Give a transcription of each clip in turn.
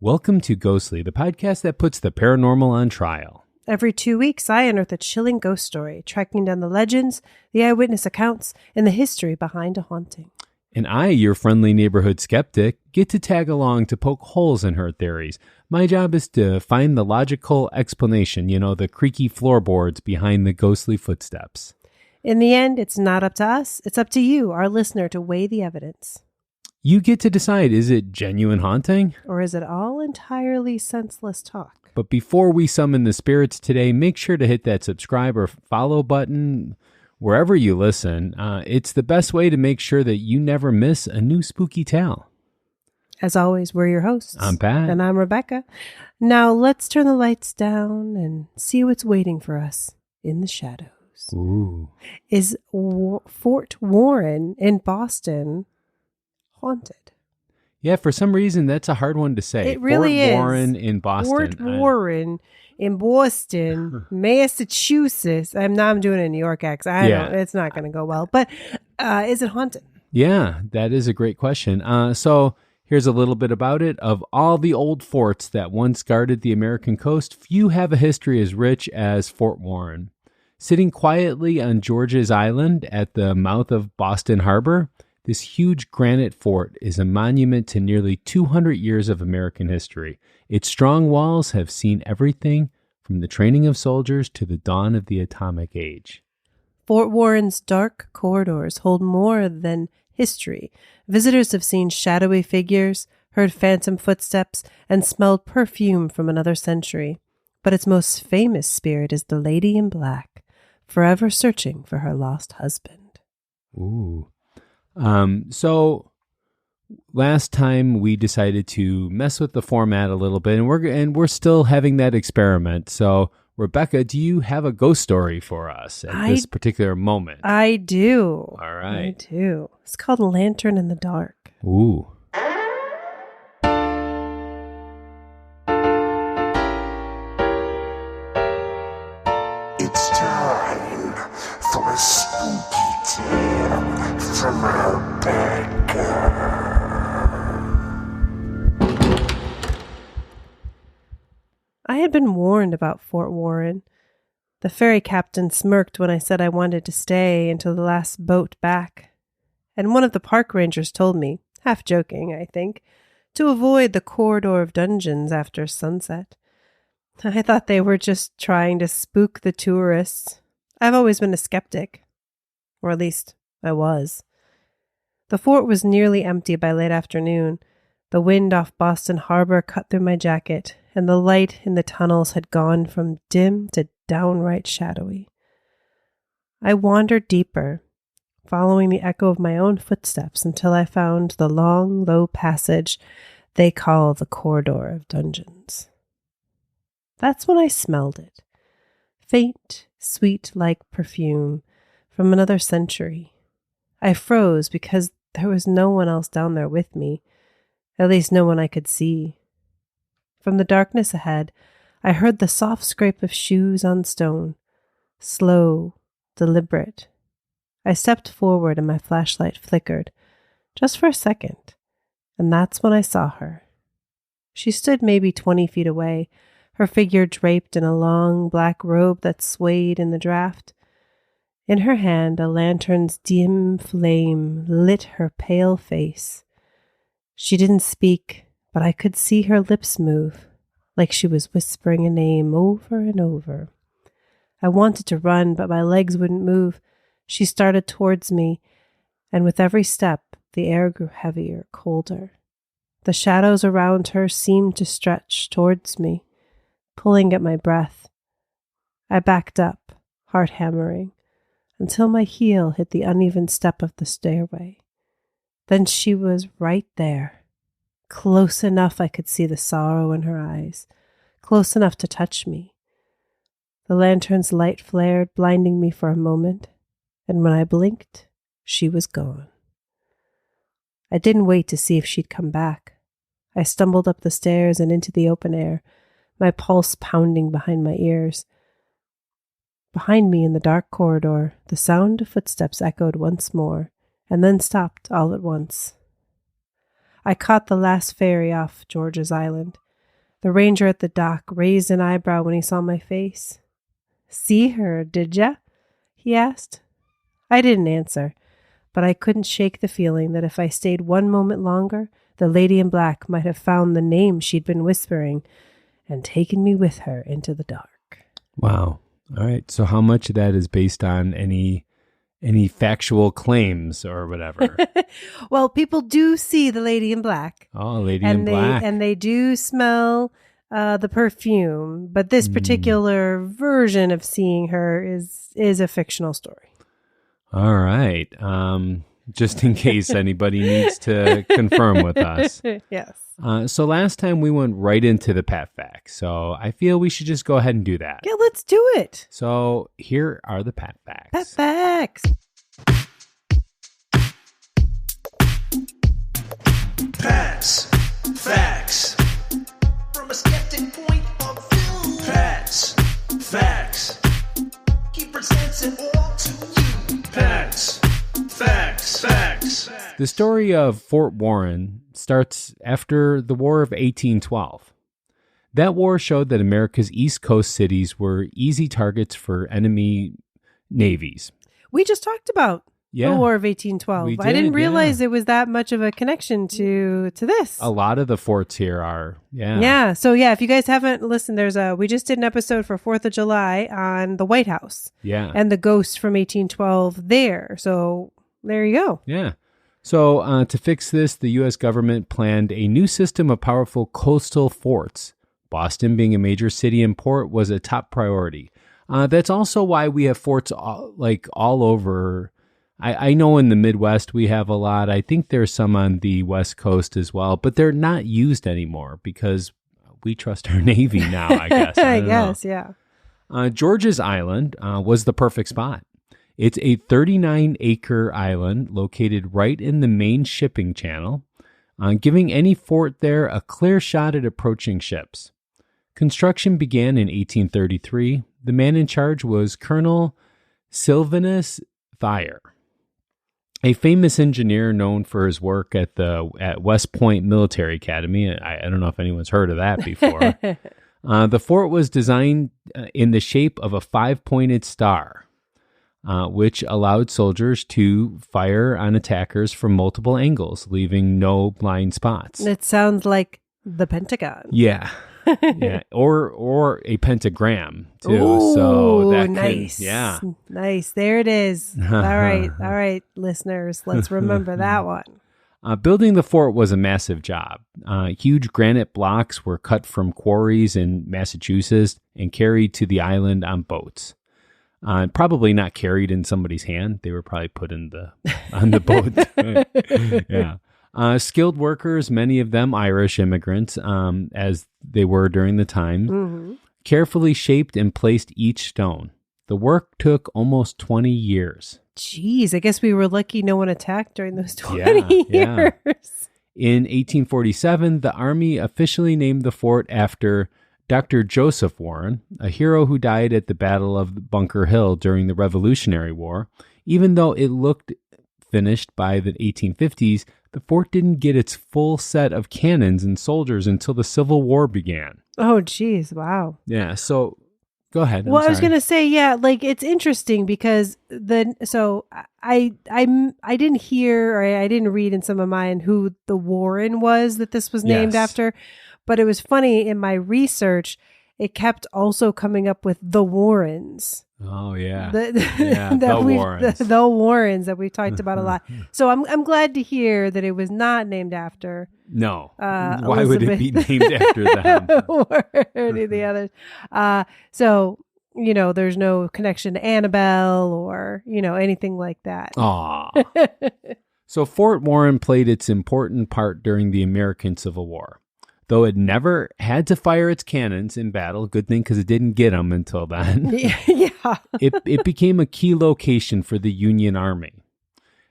Welcome to Ghostly, the podcast that puts the paranormal on trial. Every 2 weeks, I unearth a chilling ghost story, tracking down the legends, the eyewitness accounts, and the history behind a haunting. And I, your friendly neighborhood skeptic, get to tag along to poke holes in her theories. My job is to find the logical explanation, the creaky floorboards behind the ghostly footsteps. In the end, it's not up to us. It's up to you, our listener, to weigh the evidence. You get to decide, is it genuine haunting? Or is it all entirely senseless talk? But before we summon the spirits today, make sure to hit that subscribe or follow button wherever you listen. It's the best way to make sure that you never miss a new spooky tale. As always, we're your hosts. I'm Pat. And I'm Rebecca. Now let's turn the lights down and see what's waiting for us in the shadows. Ooh. Is Fort Warren in Boston haunted? Yeah, for some reason, that's a hard one to say. It really is. Fort Warren in Boston. Fort Warren in Boston, Massachusetts. I'm doing a New York accent. It's not going to go well. But is it haunted? Yeah, that is a great question. So here's a little bit about it. Of all the old forts that once guarded the American coast, few have a history as rich as Fort Warren. Sitting quietly on George's Island at the mouth of Boston Harbor, this huge granite fort is a monument to nearly 200 years of American history. Its strong walls have seen everything from the training of soldiers to the dawn of the atomic age. Fort Warren's dark corridors hold more than history. Visitors have seen shadowy figures, heard phantom footsteps, and smelled perfume from another century. But its most famous spirit is the Lady in Black, forever searching for her lost husband. Ooh. So last time we decided to mess with the format a little bit, and we're still having that experiment. So Rebecca, do you have a ghost story for us at this particular moment? I do. All right. I do. It's called Lantern in the Dark. Ooh. It's time for a spooky tale from Rebecca. I had been warned about Fort Warren. The ferry captain smirked when I said I wanted to stay until the last boat back. And one of the park rangers told me, half joking, I think, to avoid the corridor of dungeons after sunset. I thought they were just trying to spook the tourists. I've always been a skeptic. Or at least, I was. The fort was nearly empty by late afternoon. The wind off Boston Harbor cut through my jacket, and the light in the tunnels had gone from dim to downright shadowy. I wandered deeper, following the echo of my own footsteps until I found the long, low passage they call the corridor of dungeons. That's when I smelled it. Faint, sweet-like perfume from another century. I froze because there was no one else down there with me, at least no one I could see. From the darkness ahead, I heard the soft scrape of shoes on stone, slow, deliberate. I stepped forward and my flashlight flickered, just for a second, and that's when I saw her. She stood maybe 20 feet away, her figure draped in a long black robe that swayed in the draft. In her hand, a lantern's dim flame lit her pale face. She didn't speak, but I could see her lips move, like she was whispering a name over and over. I wanted to run, but my legs wouldn't move. She started towards me, and with every step, the air grew heavier, colder. The shadows around her seemed to stretch towards me, pulling at my breath. I backed up, heart hammering, until my heel hit the uneven step of the stairway. Then she was right there, close enough I could see the sorrow in her eyes, close enough to touch me. The lantern's light flared, blinding me for a moment, and when I blinked, she was gone. I didn't wait to see if she'd come back. I stumbled up the stairs and into the open air, my pulse pounding behind my ears. Behind me in the dark corridor, the sound of footsteps echoed once more, and then stopped all at once. I caught the last ferry off George's Island. The ranger at the dock raised an eyebrow when he saw my face. See her, did ya? He asked. I didn't answer, but I couldn't shake the feeling that if I stayed one moment longer, the lady in black might have found the name she'd been whispering and taken me with her into the dark. Wow. All right. So how much of that is based on any factual claims or whatever? Well, people do see the lady in black. Oh, lady in black. And they do smell the perfume, but this particular version of seeing her is a fictional story. All right. Just in case anybody needs to confirm with us. Yes. So last time we went right into the Pat Facts. So I feel we should just go ahead and do that. Yeah, let's do it. So here are the Pat Facts. Pat Facts. Pat's Facts. From a skeptic point of view. Pat's Facts. He presents it all to you. Pat's Facts. Facts. The story of Fort Warren starts after the War of 1812. That war showed that America's East Coast cities were easy targets for enemy navies. We just talked about the War of 1812. We I didn't did, realize it was that much of a connection to this. A lot of the forts here are, Yeah. So if you guys haven't listened, we just did an episode for 4th of July on the White House. Yeah. And the ghost from 1812 there. So there you go. Yeah. So to fix this, the U.S. government planned a new system of powerful coastal forts. Boston, being a major city and port, was a top priority. That's also why we have forts all over. I know in the Midwest we have a lot. I think there's some on the West Coast as well, but they're not used anymore because we trust our Navy now, I guess. I guess, yeah. George's Island was the perfect spot. It's a 39-acre island located right in the main shipping channel, giving any fort there a clear shot at approaching ships. Construction began in 1833. The man in charge was Colonel Sylvanus Thayer, a famous engineer known for his work at West Point Military Academy. I don't know if anyone's heard of that before. The fort was designed in the shape of a 5-pointed star, which allowed soldiers to fire on attackers from multiple angles, leaving no blind spots. It sounds like the Pentagon. Yeah. Yeah, or a pentagram too. Ooh, so that nice. Nice. There it is. All right, listeners, let's remember that one. Building the fort was a massive job. Huge granite blocks were cut from quarries in Massachusetts and carried to the island on boats. Probably not carried in somebody's hand. They were probably put on the boat. Yeah. Skilled workers, many of them Irish immigrants, as they were during the time, carefully shaped and placed each stone. The work took almost 20 years. Jeez, I guess we were lucky no one attacked during those 20 years. In 1847, the Army officially named the fort after Dr. Joseph Warren, a hero who died at the Battle of Bunker Hill during the Revolutionary War. Even though it looked finished by the 1850s, the fort didn't get its full set of cannons and soldiers until the Civil War began. Oh, geez. Wow. Yeah. So go ahead. Well, I was going to say, it's interesting because I didn't hear or I didn't read in some of mine who the Warren was that this was named after. But it was funny in my research, it kept also coming up with the Warrens. Oh, yeah. The Warrens. The Warrens that we've talked about a lot. So I'm glad to hear that it was not named after. No. Why would it be named after them? Or any of the others. So, there's no connection to Annabelle or, anything like that. Aw. So Fort Warren played its important part during the American Civil War. Though it never had to fire its cannons in battle, good thing because it didn't get them until then. Yeah. It became a key location for the Union Army.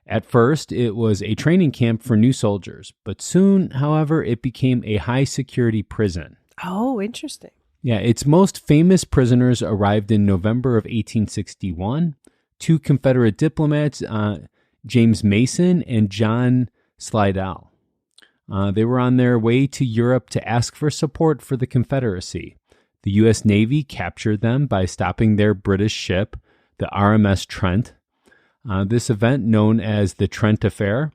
At first, it was a training camp for new soldiers, but soon, however, it became a high-security prison. Oh, interesting. Yeah, its most famous prisoners arrived in November of 1861. 2 Confederate diplomats, James Mason and John Slidell. They were on their way to Europe to ask for support for the Confederacy. The U.S. Navy captured them by stopping their British ship, the RMS Trent. This event, known as the Trent Affair,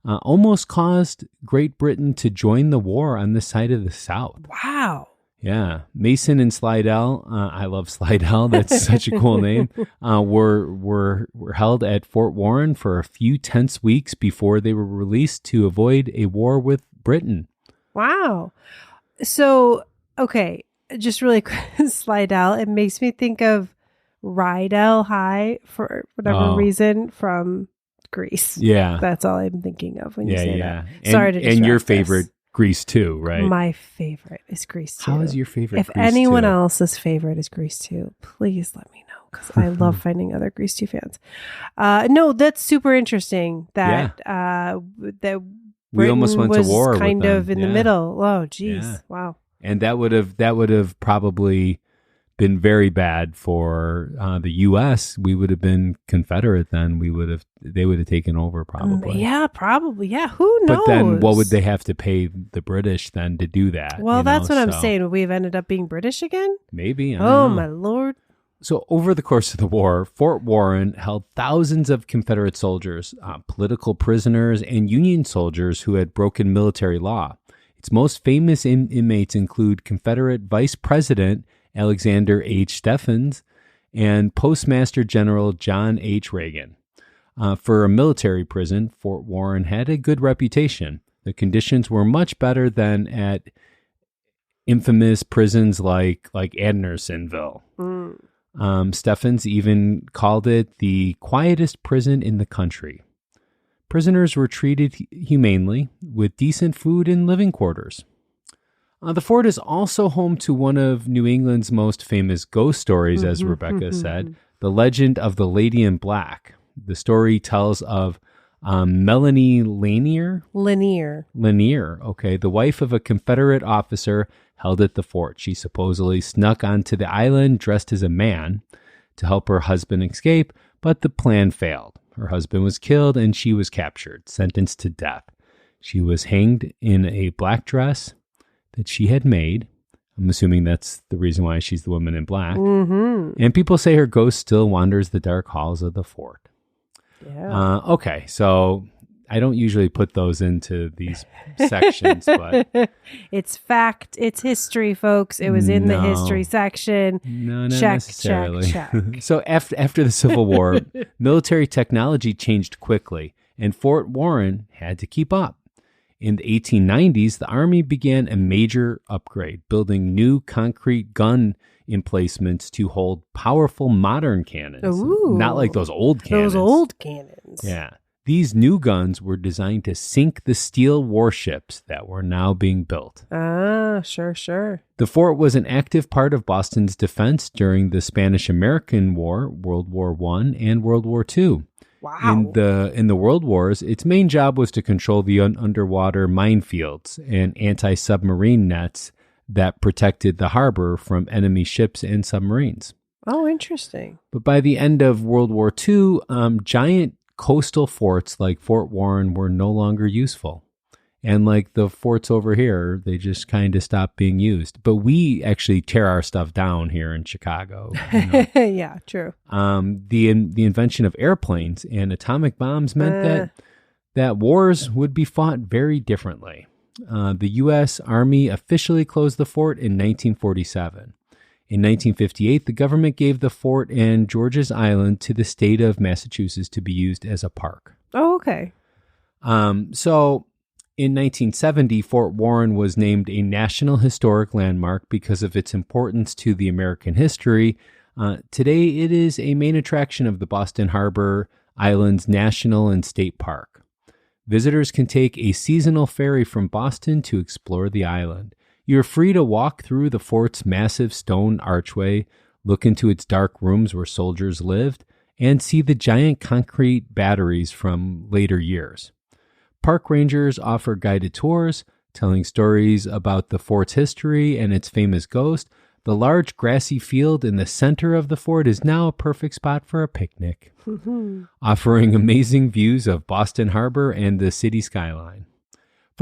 almost caused Great Britain to join the war on the side of the South. Wow. Yeah. Mason and Slidell, I love Slidell, that's such a cool name, were held at Fort Warren for a few tense weeks before they were released to avoid a war with Britain. Wow. So, okay, just really quick, Slidell, it makes me think of Rydell High for whatever reason from Greece. Yeah. That's all I'm thinking of when you say that. And, Sorry to distract and your us. favorite Grease too, right? My favorite is Grease 2. How is your favorite If Grease anyone 2? else's favorite is Grease 2, please let me know because I love finding other Grease 2 fans. No, that's super interesting that that We almost Britain went to was war with kind of them. in the Yeah. middle. Oh, geez. Yeah. Wow. And that would have probably been very bad for the U.S. We would have been Confederate then. They would have taken over probably. Yeah, probably. Yeah, who knows? But then what would they have to pay the British then to do that? Well, that's what I'm saying. Would we have ended up being British again? Maybe. I Oh, don't know. my Lord. So over the course of the war, Fort Warren held thousands of Confederate soldiers, political prisoners, and Union soldiers who had broken military law. Its most famous inmates include Confederate Vice President Alexander H. Stephens and Postmaster General John H. Reagan. For a military prison, Fort Warren had a good reputation. The conditions were much better than at infamous prisons like Andersonville. Stephens even called it the quietest prison in the country. Prisoners were treated humanely with decent food and living quarters. The fort is also home to one of New England's most famous ghost stories, as Rebecca said, the legend of the Lady in Black. The story tells of Melanie Lanier, okay, the wife of a Confederate officer held at the fort. She supposedly snuck onto the island dressed as a man to help her husband escape, but the plan failed. Her husband was killed and she was captured, sentenced to death. She was hanged in a black dress that she had made. I'm assuming that's the reason why she's the woman in black. And people say her ghost still wanders the dark halls of the fort. Yeah. Okay, so I don't usually put those into these sections, but It's fact. It's history, folks. It was in the No. history section. no, not Check, necessarily. check, check. So after the Civil War, military technology changed quickly, and Fort Warren had to keep up. In the 1890s, the Army began a major upgrade, building new concrete gun emplacements to hold powerful modern cannons. Ooh. Not like those old cannons. Those old cannons. Yeah. These new guns were designed to sink the steel warships that were now being built. Ah, sure. The fort was an active part of Boston's defense during the Spanish-American War, World War I, and World War II. Wow. In the World Wars, its main job was to control the underwater minefields and anti-submarine nets that protected the harbor from enemy ships and submarines. Oh, interesting. But by the end of World War II, giant coastal forts like Fort Warren were no longer useful. And like the forts over here, they just kind of stopped being used. But we actually tear our stuff down here in Chicago. You know? Yeah, true. The invention of airplanes and atomic bombs meant that wars would be fought very differently. The U.S. Army officially closed the fort in 1947. In 1958, the government gave the fort and George's Island to the state of Massachusetts to be used as a park. Oh, okay. So in 1970, Fort Warren was named a National Historic Landmark because of its importance to the American history. Today, it is a main attraction of the Boston Harbor Islands National and State Park. Visitors can take a seasonal ferry from Boston to explore the island. You're free to walk through the fort's massive stone archway, look into its dark rooms where soldiers lived, and see the giant concrete batteries from later years. Park rangers offer guided tours, telling stories about the fort's history and its famous ghost. The large grassy field in the center of the fort is now a perfect spot for a picnic, offering amazing views of Boston Harbor and the city skyline.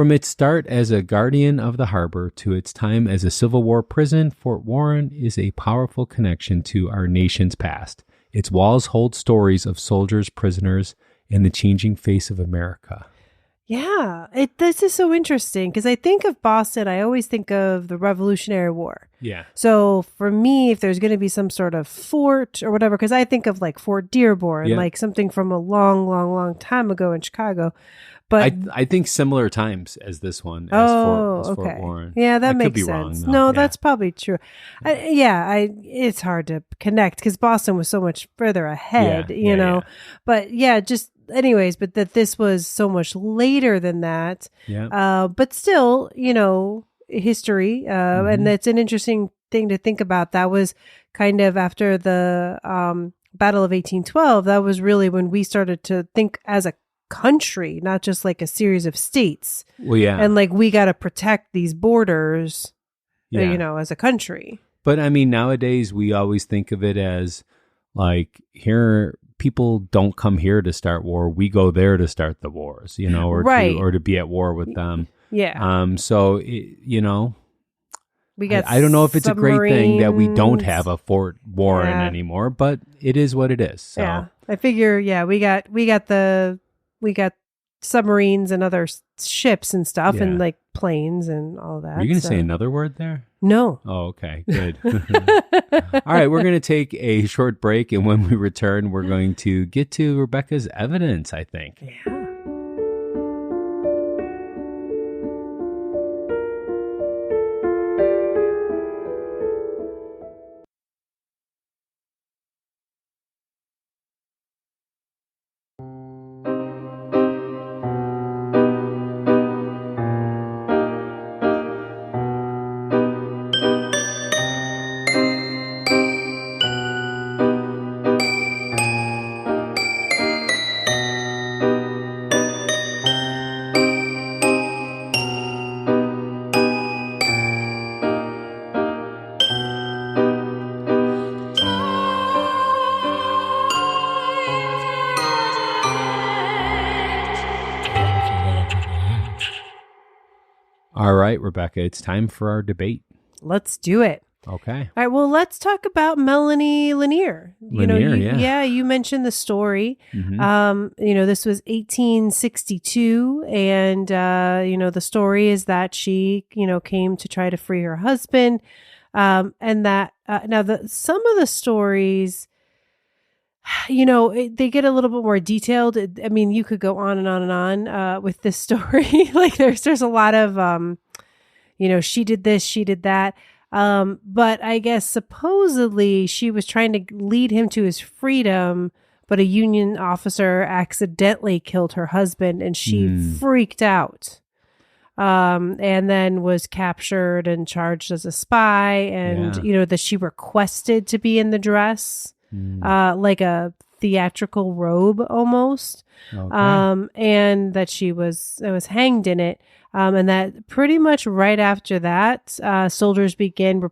From its start as a guardian of the harbor to its time as a Civil War prison, Fort Warren is a powerful connection to our nation's past. Its walls hold stories of soldiers, prisoners, and the changing face of America. Yeah, this is so interesting because I think of Boston, I always think of the Revolutionary War. Yeah. So for me, if there's going to be some sort of fort or whatever, because I think of like Fort Dearborn, Yeah. like something from a long, long, long time ago in Chicago. But I think similar times as this one, as oh, Fort okay. Warren. Yeah, that I makes could be sense. wrong, though. No, Yeah. that's probably true. It's hard to connect because Boston was so much further ahead, Yeah, you yeah, know. yeah. But yeah, just anyways, but that this was so much later than that. Yeah. But still, you know, history. And it's an interesting thing to think about. That was kind of after the Battle of 1812. That was really when we started to think as a country, not just like a series of states. Well, yeah. And like we got to protect these borders, Yeah. you know, as a country. But I mean, nowadays we always think of it as like here, people don't come here to start war. We go there to start the wars, you know, or Right. to be at war with them. Yeah. So you know, We got I don't know if it's a great thing that we don't submarines. have a Fort Warren Yeah. anymore, but it is what it is. So Yeah. I figure, yeah, we got submarines and other ships and stuff Yeah. and like planes and all that. are you going to so- say another word there? No. Oh, okay, good. All right, we're going to take a short break, and when we return, we're going to get to Rebecca's evidence, I think. Yeah. All right, Rebecca, it's time for our debate. Let's do it. Okay. All right. Well, let's talk about Melanie Lanier. Lanier, yeah. You mentioned the story. Mhm. This was 1862, and the story is that she, came to try to free her husband, and that some of the stories, they get a little bit more detailed. I mean, you could go on and on and on with this story. Like there's a lot of, she did this, she did that. But I guess supposedly she was trying to lead him to his freedom, but a Union officer accidentally killed her husband and she freaked out. And then was captured and charged as a spy, and, that she requested to be in the dress, like a theatrical robe almost. Okay. And that she was hanged in it. And that pretty much right after that, soldiers began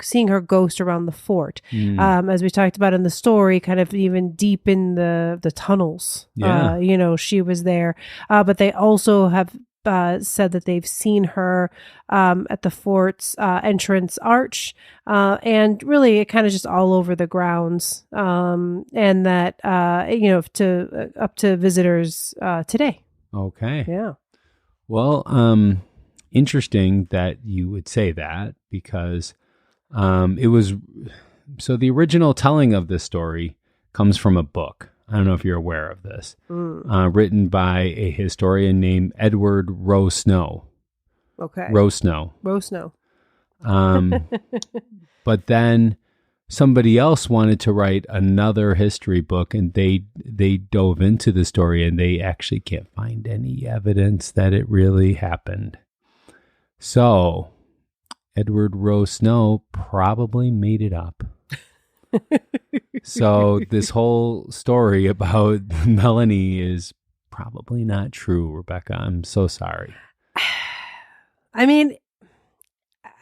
seeing her ghost around the fort. As we talked about in the story, kind of even deep in the tunnels. Yeah. She was there. But they also have said that they've seen her at the fort's entrance arch, and really it kind of just all over the grounds, and that up to visitors today. Okay. Yeah. Well, interesting that you would say that, because it was so the original telling of this story comes from a book. I don't know if you're aware of this, written by a historian named Edward Rowe Snow. Okay. Rowe Snow. But then somebody else wanted to write another history book, and they dove into the story, and they actually can't find any evidence that it really happened. So Edward Rowe Snow probably made it up. So this whole story about Melanie is probably not true, Rebecca. I'm so sorry. I mean,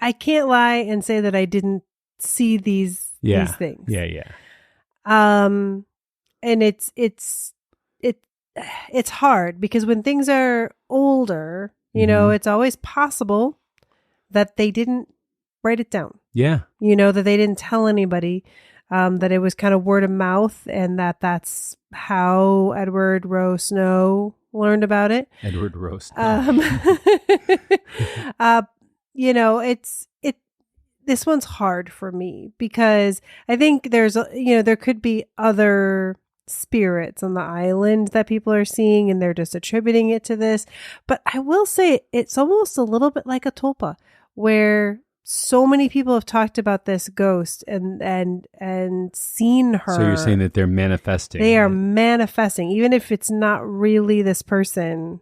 I can't lie and say that I didn't see these things. Yeah. And it's hard because when things are older, You know, it's always possible that they didn't write it down. Yeah. You know, that they didn't tell anybody, that it was kind of word of mouth, and that's how Edward Rowe Snow learned about it. Edward Roast. You know, this one's hard for me because I think there could be other spirits on the island that people are seeing and they're just attributing it to this. But I will say it's almost a little bit like a tulpa, where so many people have talked about this ghost and seen her. So you're saying that they're manifesting. They are manifesting. Even if it's not really this person,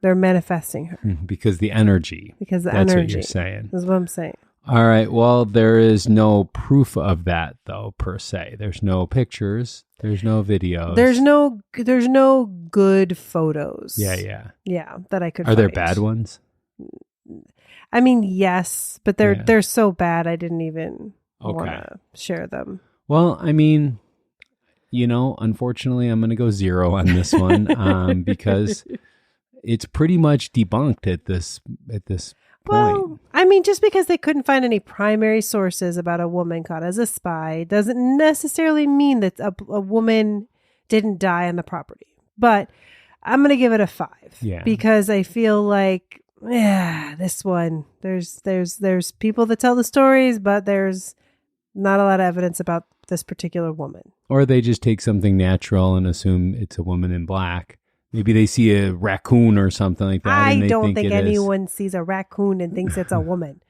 they're manifesting her. Because the energy. Because the That's energy. what you're saying. That's what I'm saying. All right. Well, there is no proof of that, though, per se. There's no pictures. There's no videos. There's no good photos. Yeah. Yeah, that I could Are there find. bad ones? I mean, yes, but they're so bad I didn't even want to share them. Well, I mean, you know, unfortunately, I'm going to go 0 on this one because it's pretty much debunked at this point. Well, I mean, just because they couldn't find any primary sources about a woman caught as a spy doesn't necessarily mean that a woman didn't die on the property. But I'm going to give it a 5. Yeah. Because I feel like, this one, there's people that tell the stories, but there's not a lot of evidence about this particular woman. Or they just take something natural and assume it's a woman in black. Maybe they see a raccoon or something like that. I and they don't think it is. anyone sees a raccoon and thinks it's a woman.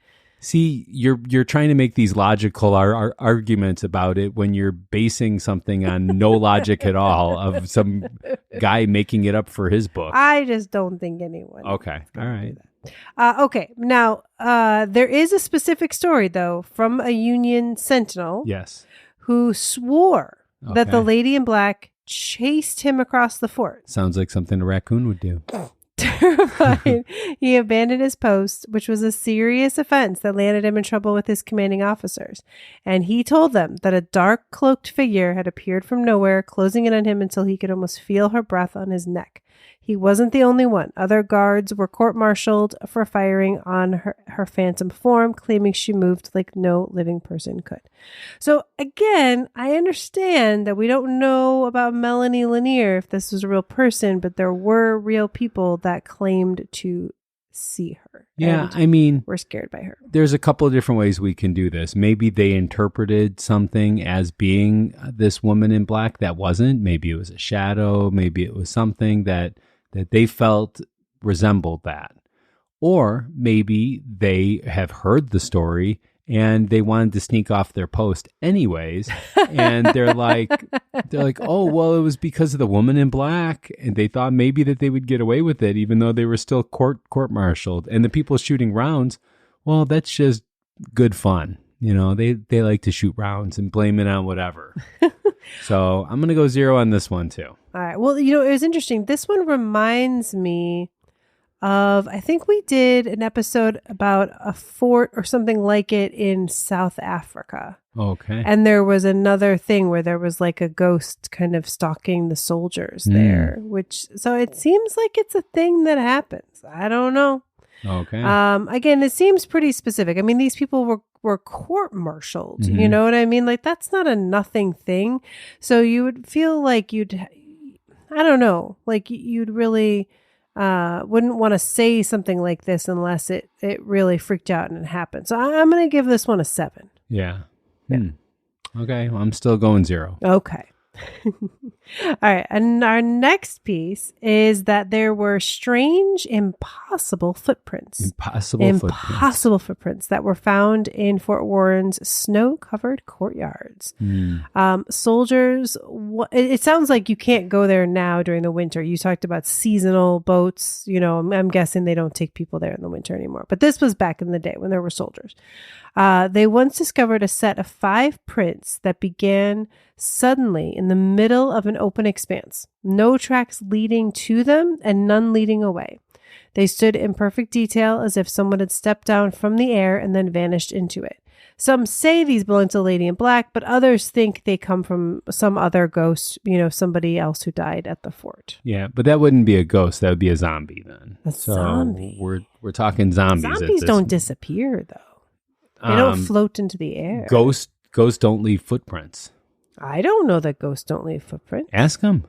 See, you're trying to make these logical arguments about it when you're basing something on no logic at all of some guy making it up for his book. I just don't think anyone. Okay. All right. Okay. Now, there is a specific story, though, from a Union Sentinel Yes. who swore that the Okay. lady in black chased him across the fort. Sounds like something a raccoon would do. Terrified, he abandoned his post, which was a serious offense that landed him in trouble with his commanding officers. And he told them that a dark cloaked figure had appeared from nowhere, closing in on him until he could almost feel her breath on his neck. He wasn't the only one. Other guards were court-martialed for firing on her phantom form, claiming she moved like no living person could. So again, I understand that we don't know about Melanie Lanier if this was a real person, but there were real people that claimed to see her. Yeah, and I mean, were scared by her. there's a couple of different ways we can do this. Maybe they interpreted something as being this woman in black that wasn't. Maybe it was a shadow. Maybe it was something that they felt resembled that. Or maybe they have heard the story and they wanted to sneak off their post anyways. And they're like, oh, well, it was because of the woman in black. And they thought maybe that they would get away with it, even though they were still court-martialed. And the people shooting rounds, well, that's just good fun. You know, they like to shoot rounds and blame it on whatever. So I'm going to go 0 on this one too. All right. Well, you know, it was interesting. This one reminds me of, I think we did an episode about a fort or something like it in South Africa. Okay. And there was another thing where there was like a ghost kind of stalking the soldiers there, so it seems like it's a thing that happens. I don't know. Okay. Again, it seems pretty specific. I mean, these people were court-martialed. You know what I mean? Like, that's not a nothing thing. So you would feel like I don't know, like you'd really wouldn't want to say something like this unless it really freaked out and it happened. So I'm going to give this one a 7. Yeah. Okay. Well, I'm still going 0. Okay. All right. And our next piece is that there were strange, impossible footprints. Impossible footprints that were found in Fort Warren's snow-covered courtyards. Soldiers, it sounds like you can't go there now during the winter. You talked about seasonal boats. You know, I'm guessing they don't take people there in the winter anymore. But this was back in the day when there were soldiers. They once discovered a set of 5 prints that began suddenly in the middle of an open expanse. No tracks leading to them and none leading away. They stood in perfect detail as if someone had stepped down from the air and then vanished into it. some say these belong to the Lady in Black, but others think they come from some other ghost, somebody else who died at the fort. Yeah, but that wouldn't be a ghost. That would be a zombie then. A zombie. We're talking zombies. Zombies don't disappear, though. They don't float into the air. Ghosts don't leave footprints. I don't know that ghosts don't leave footprints. Ask them.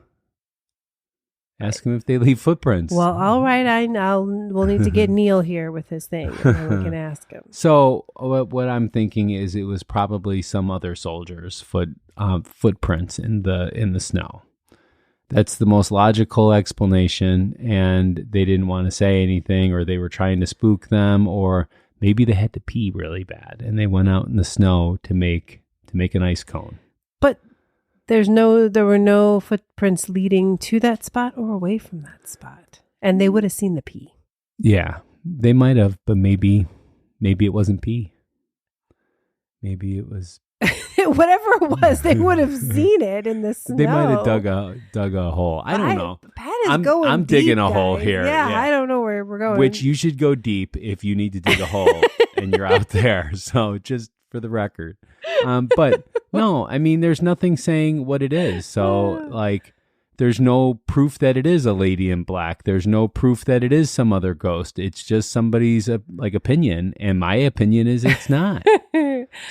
Ask them if they leave footprints. Well, all right. We'll need to get Neil here with his thing, and then we can ask him. So what I'm thinking is it was probably some other soldier's footprints in the snow. That's the most logical explanation, and they didn't want to say anything, or they were trying to spook them, or maybe they had to pee really bad, and they went out in the snow to make an ice cone. But there were no footprints leading to that spot or away from that spot, and they would have seen the pee. Yeah, they might have, but maybe it wasn't pee. Maybe it was whatever it was. They would have seen it in the snow. They might have dug a hole. I don't know. Pat is going. I'm deep, digging a guys. hole here. Yeah, I don't know where we're going. Which you should go deep if you need to dig a hole and you're out there. So just for the record. But no, I mean, there's nothing saying what it is. So there's no proof that it is a Lady in Black. There's no proof that it is some other ghost. It's just somebody's opinion. And my opinion is it's not.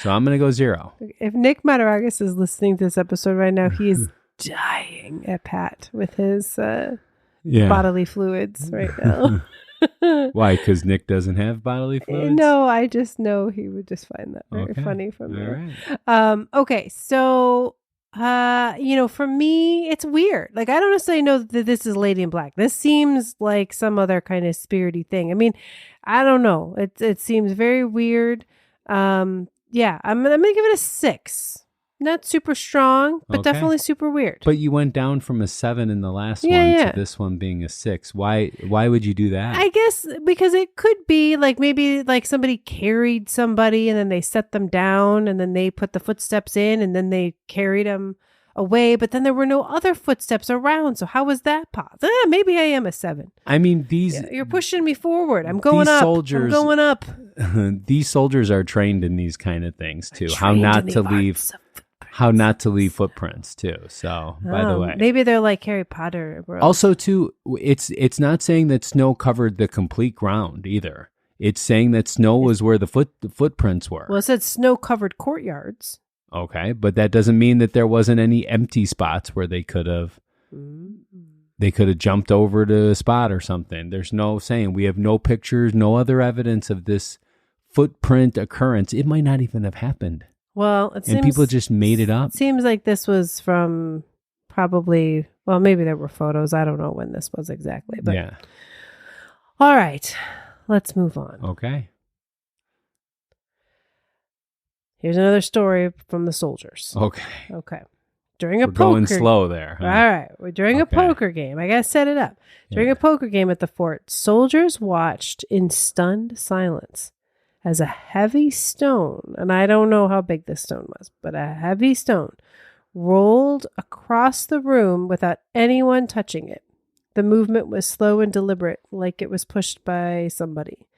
So I'm going to go 0. If Nick Mataragas is listening to this episode right now, he is dying at Pat with his bodily fluids right now. Why? Because Nick doesn't have bodily fluids? No, I just know he would just find that very funny from me. All right. Okay, so for me, it's weird. I don't necessarily know that this is Lady in Black. This seems like some other kind of spirity thing. I mean, I don't know. It seems very weird. Yeah, I'm gonna give it a 6. Not super strong, but definitely super weird. But you went down from a 7 in the last one to this one being a 6. Why would you do that? I guess because it could be maybe somebody carried somebody and then they set them down and then they put the footsteps in and then they carried them away, but then there were no other footsteps around. So how was that possible? Maybe I am a 7. I mean, you're pushing me forward. I'm going up. I'm going up. These soldiers are trained in these kind of things too. How not to leave footprints too. So, by the way, maybe they're like Harry Potter. Also, too, it's not saying that snow covered the complete ground either. It's saying that snow was where the footprints were. Well, it said snow-covered courtyards. Okay, but that doesn't mean that there wasn't any empty spots where they could have jumped over to a spot or something. There's no saying. We have no pictures, no other evidence of this footprint occurrence. It might not even have happened. Well, people just made it up. It seems like this was from probably, maybe there were photos. I don't know when this was exactly. But yeah. All right, let's move on. Okay. Here's another story from the soldiers. Okay. We're going slow there. Huh? All right. We're during a poker game. I got to set it up. During a poker game at the fort, soldiers watched in stunned silence as a heavy stone, and I don't know how big this stone was, but a heavy stone rolled across the room without anyone touching it. The movement was slow and deliberate, like it was pushed by somebody.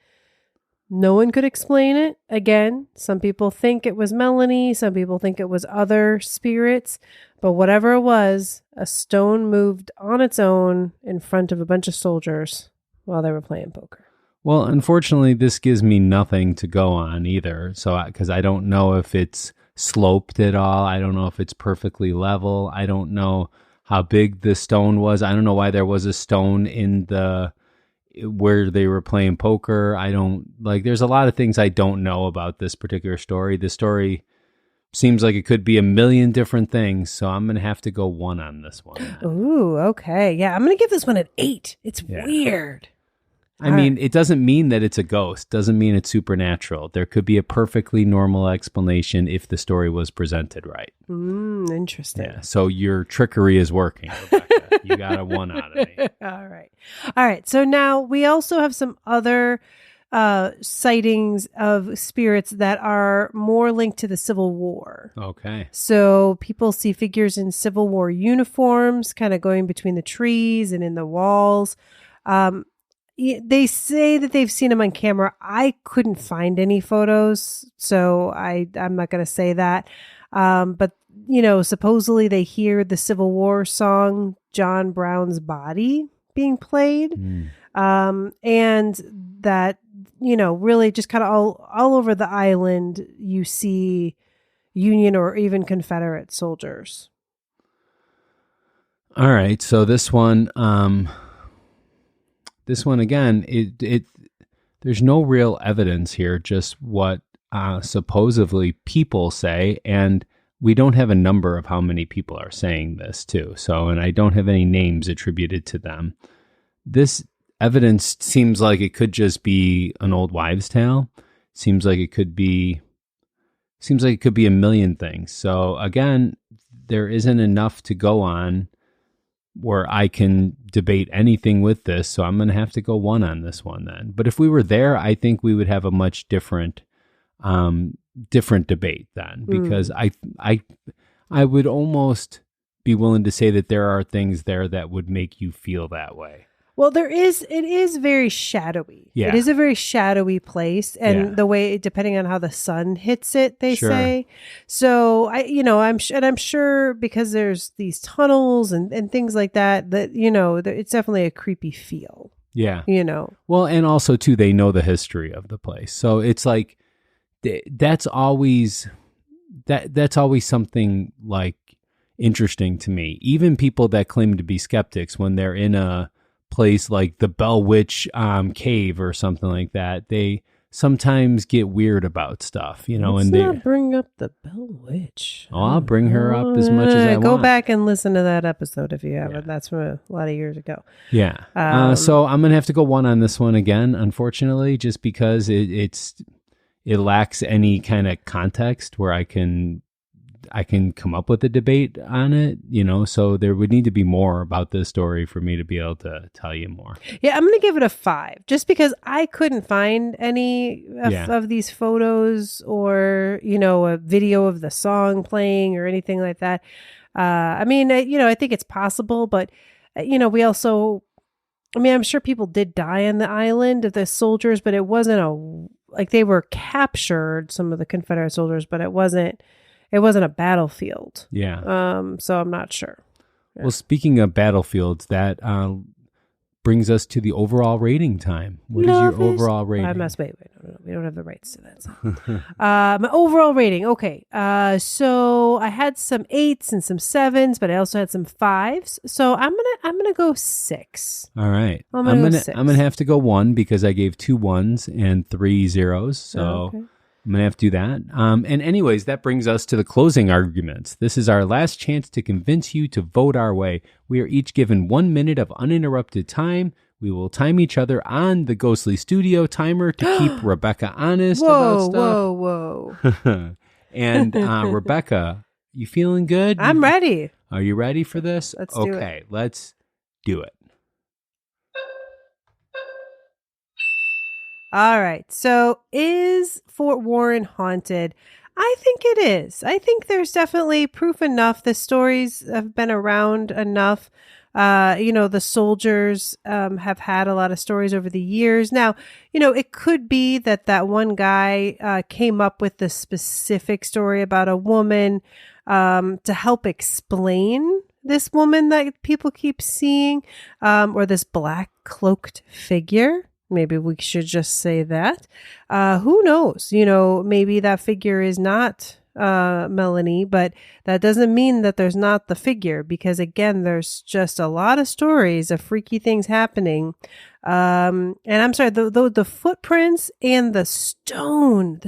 No one could explain it. Again, some people think it was Melanie, some people think it was other spirits, but whatever it was, a stone moved on its own in front of a bunch of soldiers while they were playing poker. Well, unfortunately, this gives me nothing to go on either. So, because I don't know if it's sloped at all. I don't know if it's perfectly level. I don't know how big the stone was. I don't know why there was a stone in where they were playing poker. There's a lot of things I don't know about this particular story. The story seems like it could be a million different things. So I'm going to have to go 1 on this one. Ooh, okay. Yeah, I'm going to give this one an 8. It's weird. I mean, it doesn't mean that it's a ghost. Doesn't mean it's supernatural. There could be a perfectly normal explanation if the story was presented right. Interesting. Yeah. So your trickery is working, Rebecca. You got a 1 out of me. All right. So now we also have some other sightings of spirits that are more linked to the Civil War. Okay. So people see figures in Civil War uniforms, kind of going between the trees and in the walls. they say that they've seen him on camera. I couldn't find any photos, so I'm not going to say that. But, supposedly they hear the Civil War song, John Brown's Body, being played. And that, really just kind of all over the island, you see Union or even Confederate soldiers. All right. So this one again, there's no real evidence here, just what supposedly people say. And we don't have a number of how many people are saying this too. So, and I don't have any names attributed to them. This evidence seems like it could just be an old wives' tale. Seems like it could be a million things. So again, there isn't enough to go on where I can debate anything with this. So I'm going to have to go 1 on this one then. But if we were there, I think we would have a much different debate then, because I would almost be willing to say that there are things there that would make you feel that way. Well, it is very shadowy. Yeah. It is a very shadowy place. And the way, depending on how the sun hits it, they say. So I'm sure because there's these tunnels and things like that, it's definitely a creepy feel. Yeah. Well, and also too, they know the history of the place. So it's like, that's always something like interesting to me. Even people that claim to be skeptics, when they're in a place like the Bell Witch cave or something like that, they sometimes get weird about stuff, Let's not bring up the Bell Witch. Oh, I'll bring her up as much as I want. Go back and listen to that episode if you haven't. That's from a lot of years ago. Yeah. So I'm going to have to go 1 on this one again, unfortunately, just because it lacks any kind of context where I can come up with a debate on it, so there would need to be more about this story for me to be able to tell you more. Yeah, I'm going to give it a 5 just because I couldn't find any of these photos or, a video of the song playing or anything like that. I think it's possible, but, we also, I'm sure people did die on the island of the soldiers, but it wasn't they were captured, some of the Confederate soldiers, but it wasn't a battlefield. Yeah. So I'm not sure. Yeah. Well, speaking of battlefields, that brings us to the overall rating time. What is your overall rating? I must wait. No. We don't have the rights to that. So. My overall rating. Okay. So I had some 8s and some 7s, but I also had some 5s. So I'm gonna go 6. All right. I'm gonna have to go 1 because I gave 2 1s and 3 0s. So. Okay. I'm going to have to do that. And anyways, that brings us to the closing arguments. This is our last chance to convince you to vote our way. We are each given 1 minute of uninterrupted time. We will time each other on the Ghostly Studio timer to keep Rebecca honest about stuff. Whoa. And Rebecca, you feeling good? I'm ready. Are you ready for this? Let's do it. Okay, let's do it. All right. So is Fort Warren haunted? I think it is. I think there's definitely proof enough. The stories have been around enough. The soldiers have had a lot of stories over the years. Now, it could be that one guy came up with the specific story about a woman to help explain this woman that people keep seeing, or this black cloaked figure. Maybe we should just say that. Who knows? Maybe that figure is not Melanie, but that doesn't mean that there's not the figure, because again, there's just a lot of stories of freaky things happening. And I'm sorry, the footprints and the stone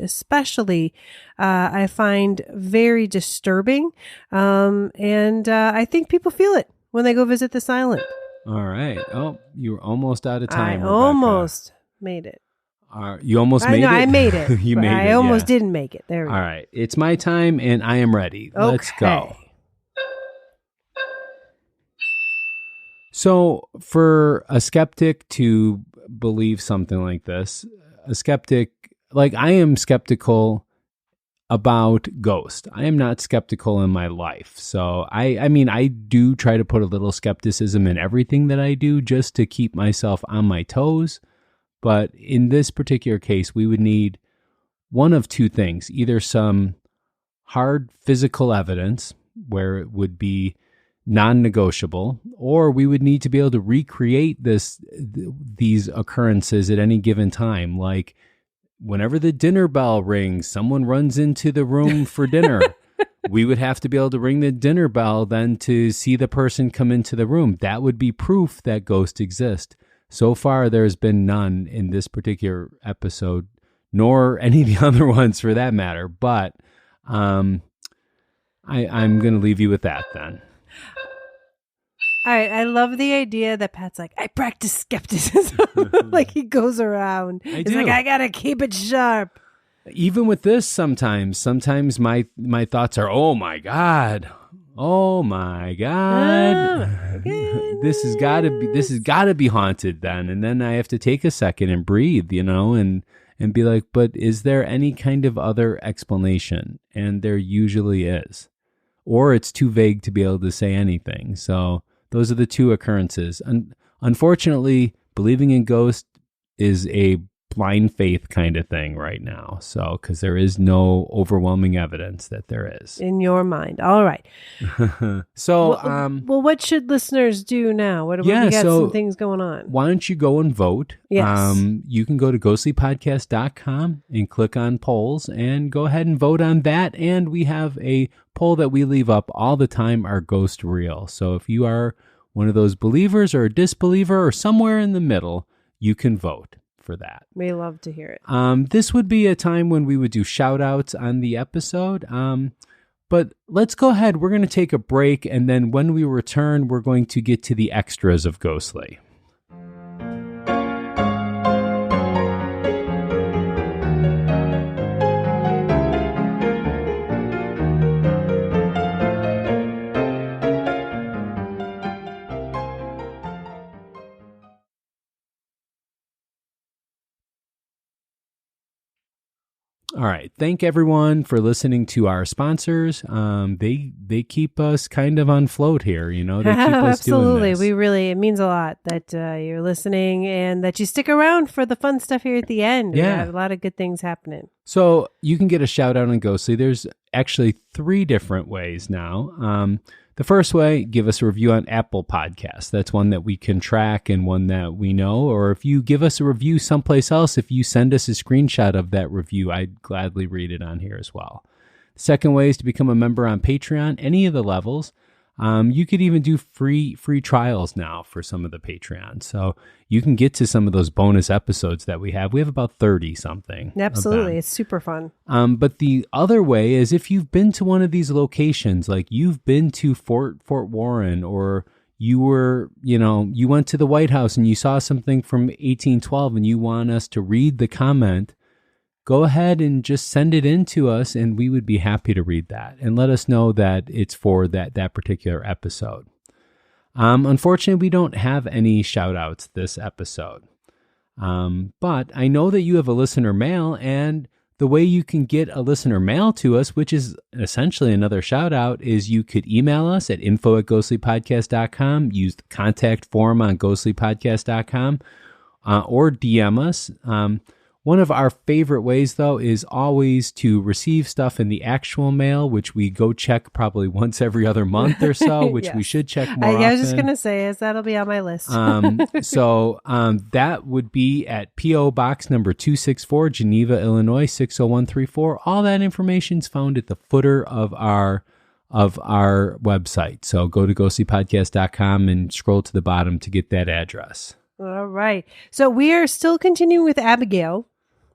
especially, I find very disturbing. And I think people feel it when they go visit this island. All right. Oh, you were almost out of time. I almost made it. You almost made it? I made it. You made it. I almost didn't make it. There we go. All right. It's my time and I am ready. Okay. Let's go. So for a skeptic to believe something like this, I am skeptical about ghosts. I am not skeptical in my life. So I mean, I do try to put a little skepticism in everything that I do just to keep myself on my toes. But in this particular case, we would need one of two things, either some hard physical evidence where it would be non-negotiable, or we would need to be able to recreate these occurrences at any given time. Like whenever the dinner bell rings, someone runs into the room for dinner. We would have to be able to ring the dinner bell then to see the person come into the room. That would be proof that ghosts exist. So far, there's been none in this particular episode, nor any of the other ones for that matter. But I'm going to leave you with that then. All right, I love the idea that Pat's like, I practice skepticism. Like he goes around. He's like, I got to keep it sharp. Even with this, sometimes my thoughts are, oh my God. This has got to be haunted then. And then I have to take a second and breathe, and be like, but is there any kind of other explanation? And there usually is. Or it's too vague to be able to say anything. So those are the two occurrences. Unfortunately, believing in ghosts is a blind faith kind of thing right now. So, because there is no overwhelming evidence that there is. In your mind. All right. So, well, what should listeners do now? We got some things going on. Why don't you go and vote? Yes. You can go to ghostlypodcast.com and click on polls and go ahead and vote on that. And we have a poll that we leave up all the time, are ghosts real? So if you are one of those believers or a disbeliever or somewhere in the middle, you can vote for that. We love to hear it. This would be a time when we would do shout outs on the episode. But let's go ahead. We're going to take a break. And then when we return, we're going to get to the extras of Ghostly. All right. Thank everyone for listening to our sponsors. They keep us kind of on float here. They keep us Absolutely. doing this. It means a lot that you're listening and that you stick around for the fun stuff here at the end. Yeah. We have a lot of good things happening. So you can get a shout out on Ghostly. There's actually 3 different ways now. The first way, give us a review on Apple Podcasts. That's one that we can track and one that we know. Or if you give us a review someplace else, if you send us a screenshot of that review, I'd gladly read it on here as well. The second way is to become a member on Patreon, any of the levels. You could even do free trials now for some of the Patreons. So you can get to some of those bonus episodes that we have. We have about 30 something. Absolutely. It's super fun. But the other way is if you've been to one of these locations, like you've been to Fort Warren, or you went to the White House and you saw something from 1812 and you want us to read the comment, go ahead and just send it in to us and we would be happy to read that and let us know that it's for that particular episode. Unfortunately, we don't have any shout outs this episode. But I know that you have a listener mail, and the way you can get a listener mail to us, which is essentially another shout out, is you could email us at info@ghostlypodcast.com, use the contact form on ghostlypodcast.com, or DM us. One of our favorite ways, though, is always to receive stuff in the actual mail, which we go check probably once every other month or so, which Yes. we should check more often. I was just going to say, that'll be on my list. So that would be at P.O. Box number 264, Geneva, Illinois, 60134. All that information is found at the footer of our website. So go to ghostlypodcast.com and scroll to the bottom to get that address. All right. So we are still continuing with Abigail.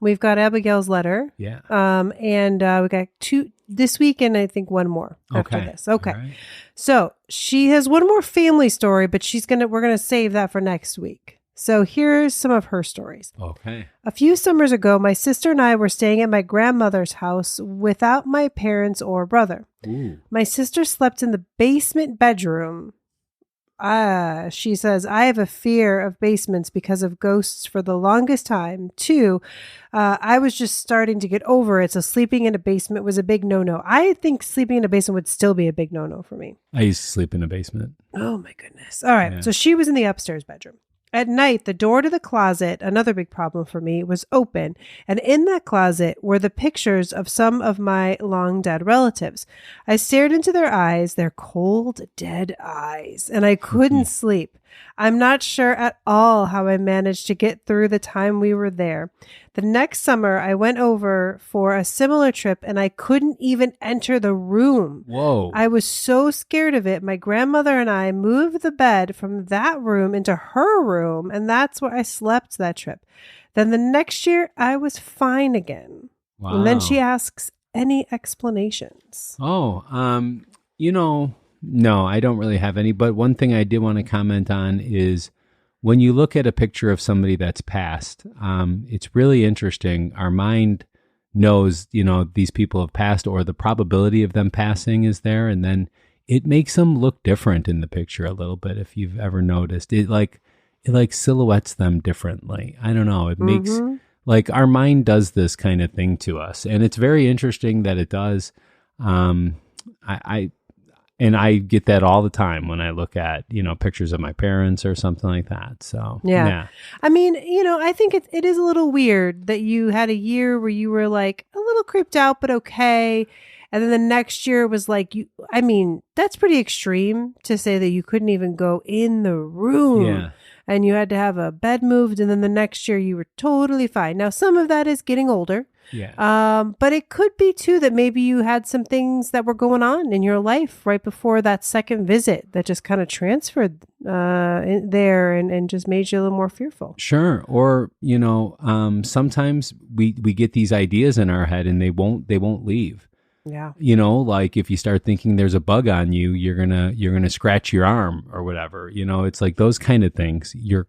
We've got Abigail's letter. Yeah. And we got 2 this week and I think 1 more after this. Okay. All right. So she has 1 more family story, but we're going to save that for next week. So here's some of her stories. Okay. A few summers ago, my sister and I were staying at my grandmother's house without my parents or brother. Ooh. My sister slept in the basement bedroom. She says, I have a fear of basements because of ghosts for the longest time. 2, I was just starting to get over it. So sleeping in a basement was a big no-no. I think sleeping in a basement would still be a big no-no for me. I used to sleep in a basement. Oh my goodness. All right. Yeah. So she was in the upstairs bedroom. At night, the door to the closet, another big problem for me, was open. And in that closet were the pictures of some of my long dead relatives. I stared into their eyes, their cold, dead eyes, and I couldn't sleep. I'm not sure at all how I managed to get through the time we were there. The next summer, I went over for a similar trip and I couldn't even enter the room. Whoa. I was so scared of it. My grandmother and I moved the bed from that room into her room, and that's where I slept that trip. Then the next year, I was fine again. Wow. And then she asks, any explanations? Oh, no, I don't really have any. But one thing I did want to comment on is when you look at a picture of somebody that's passed, it's really interesting. Our mind knows, these people have passed, or the probability of them passing is there. And then it makes them look different in the picture a little bit. If you've ever noticed it, like silhouettes them differently. I don't know. It makes like our mind does this kind of thing to us. And it's very interesting that it does. I get that all the time when I look at, pictures of my parents or something like that. So, yeah. I mean, I think it is a little weird that you had a year where you were like a little creeped out, but okay. And then the next year was like, that's pretty extreme to say that you couldn't even go in the room. Yeah. And you had to have a bed moved. And then the next year you were totally fine. Now, some of that is getting older. Yeah. But it could be too that maybe you had some things that were going on in your life right before that second visit that just kind of transferred in there and just made you a little more fearful. Sure. Or, sometimes we get these ideas in our head and they won't leave. Yeah. Like if you start thinking there's a bug on you, you're gonna scratch your arm or whatever. It's like those kind of things. You're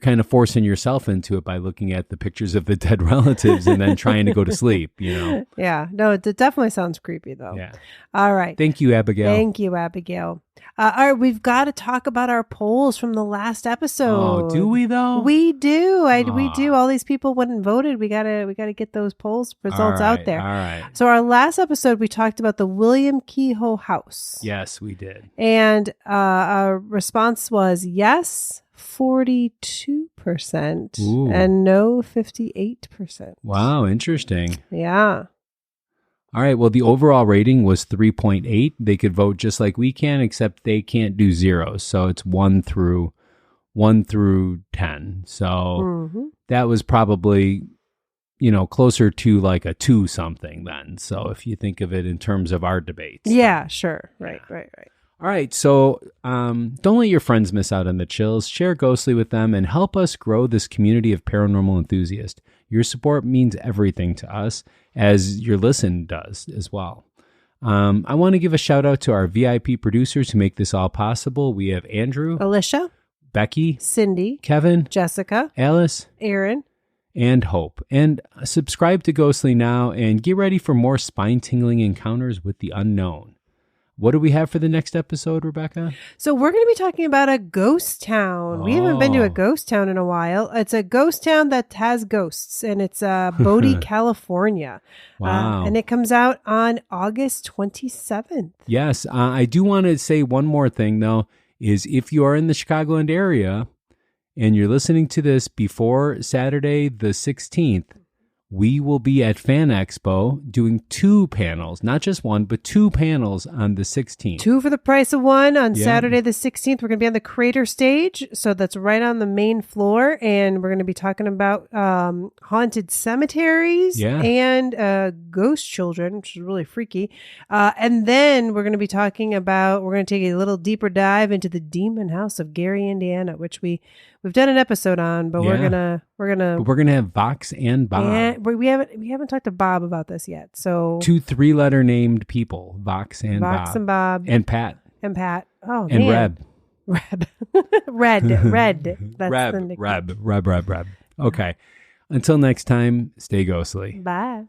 kind of forcing yourself into it by looking at the pictures of the dead relatives and then trying to go to sleep, Yeah. No, it definitely sounds creepy though. Yeah. All right. Thank you, Abigail. Thank you, Abigail. All right, we've got to talk about our polls from the last episode. Oh, do we though? We do. We do. All these people went and voted. We gotta get those polls results out there. All right. So our last episode, we talked about the William Kehoe House. Yes, we did. And our response was yes, 42%, Ooh. and no, 58%. Wow, interesting. Yeah. All right. Well, the overall rating was 3.8. They could vote just like we can, except they can't do zeros. So it's 1 through 10. So that was probably, closer to like a 2 something then. So if you think of it in terms of our debates. Yeah, sure. Right. All right. So don't let your friends miss out on the chills. Share Ghostly with them and help us grow this community of paranormal enthusiasts. Your support means everything to us, as your listen does as well. I want to give a shout out to our VIP producers who make this all possible. We have Andrew, Alicia, Becky, Cindy, Kevin, Jessica, Alice, Aaron, and Hope. And subscribe to Ghostly now and get ready for more spine-tingling encounters with the unknown. What do we have for the next episode, Rebecca? So we're going to be talking about a ghost town. We haven't been to a ghost town in a while. It's a ghost town that has ghosts, and it's Bodie, California. Wow. And it comes out on August 27th. Yes. I do want to say one more thing, though, is if you are in the Chicagoland area and you're listening to this before Saturday the 16th, we will be at Fan Expo doing 2 panels, not just 1, but 2 panels on the 16th. 2 for the price of 1 on Saturday the 16th. We're going to be on the Crater stage. So that's right on the main floor. And we're going to be talking about haunted cemeteries and ghost children, which is really freaky. And then we're going to be talking about, we're going to take a little deeper dive into the Demon House of Gary, Indiana, which we've done an episode on, but we're gonna have Vox and Bob. And we haven't talked to Bob about this yet. So 2 3-letter named people, Vox and Bob, and Pat. Oh, and man. Reb. Red. That's Reb. Okay. Until next time, stay ghostly. Bye.